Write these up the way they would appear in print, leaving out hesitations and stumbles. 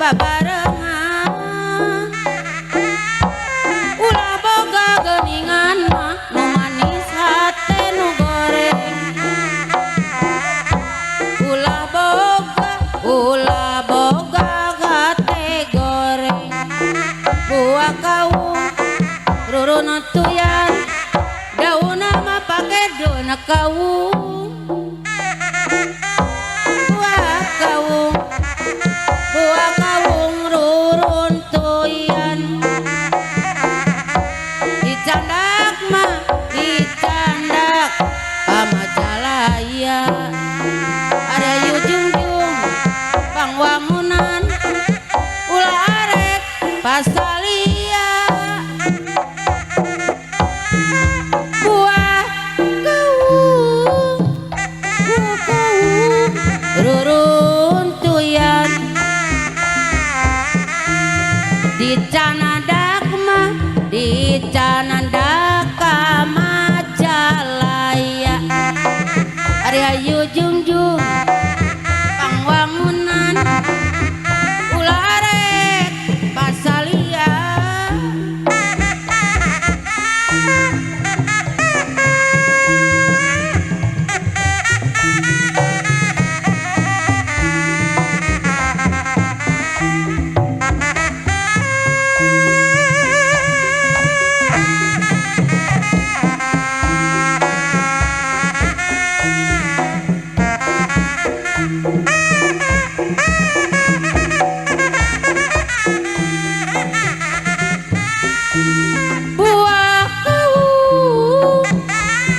babarengan ulah boga geuningan mah nu manis hate nu goreng ulah boga hate goreng buah kau rurun tuyan dauna mah pake dona kau buah kawung rurun tuyan dicandak mah dicandak pamajalaya ada yujung-jung pangwangunan ulah arek pasalia buah kawung rurun tuyan dicanadak mah dicanadak ka Majalaya ari ayu jungjung pangwangunan ulah arek pasalia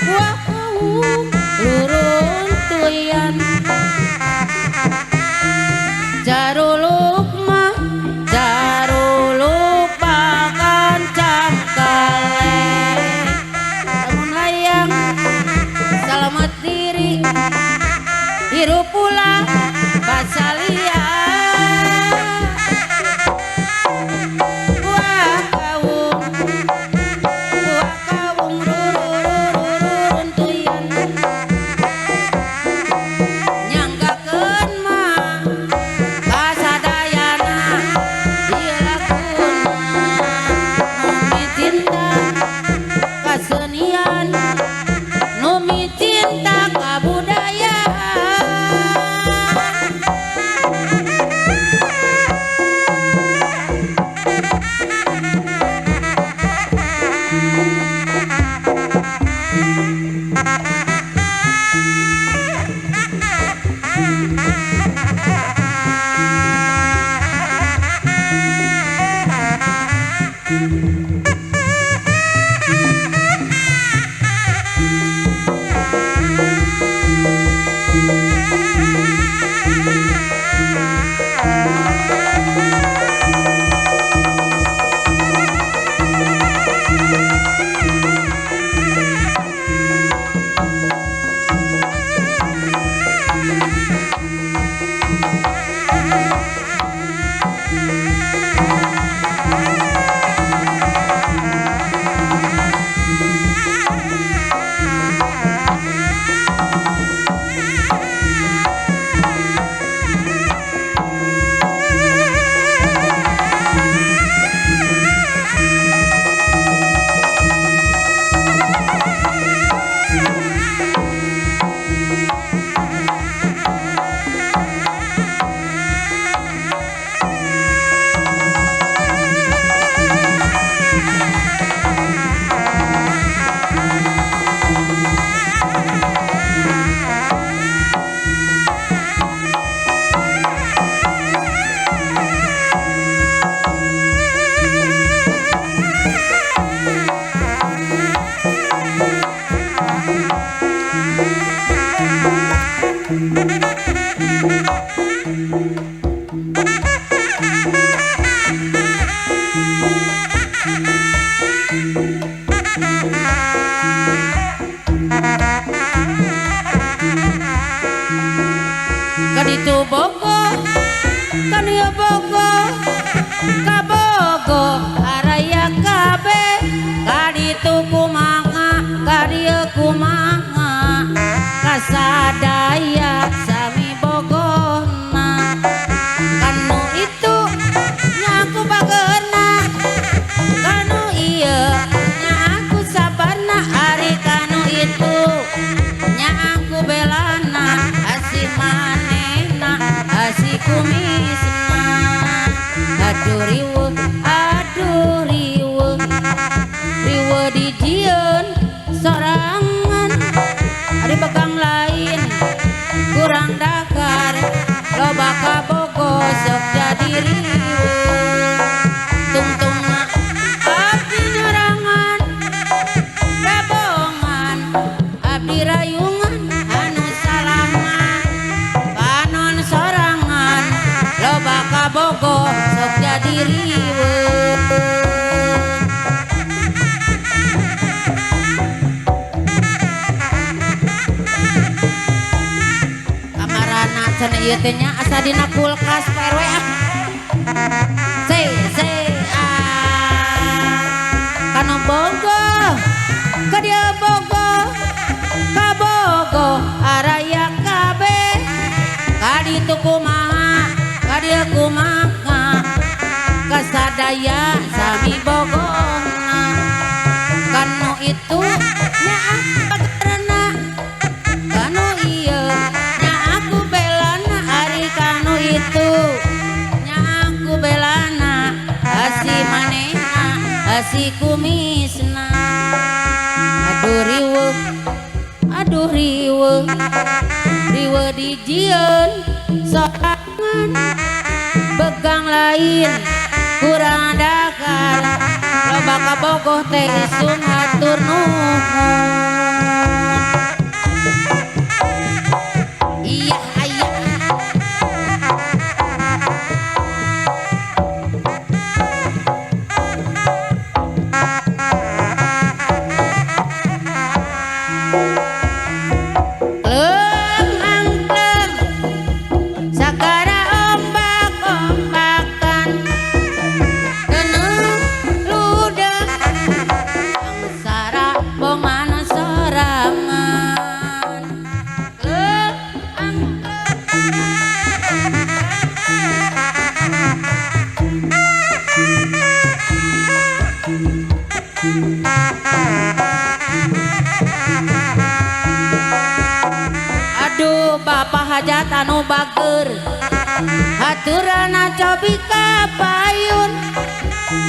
buah kawung rurun tuyan jaruluk mah jaruluk makan cangkale lamun hayang selamat diri hirup pula pasalia ieu teh nya asa dina kulkas PRW ah. Se kana bogo ka dia bogo ka bogo araya kabe ka ditu kumaha ka dia kumaha kasadaya sami bogona kanu itu nyaah pagarana kanu ieu nya aku belana ari kanu itu nya aku belana asi manehna asi kumisna aduh riweuh dijieun sorangan begang lain kurang dakar loba kabogoh teh isung hatur nuhun iya aya aduh bapak hajat anu bager haturana cobi ka payun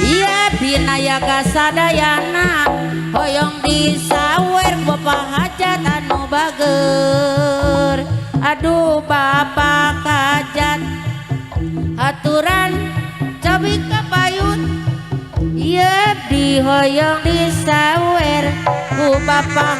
iya binayaga sadayana hoyong disawer bapak hajat anu bager aduh bapak hajat haturan cobi ka payun iya dihoyong disawer ku bapak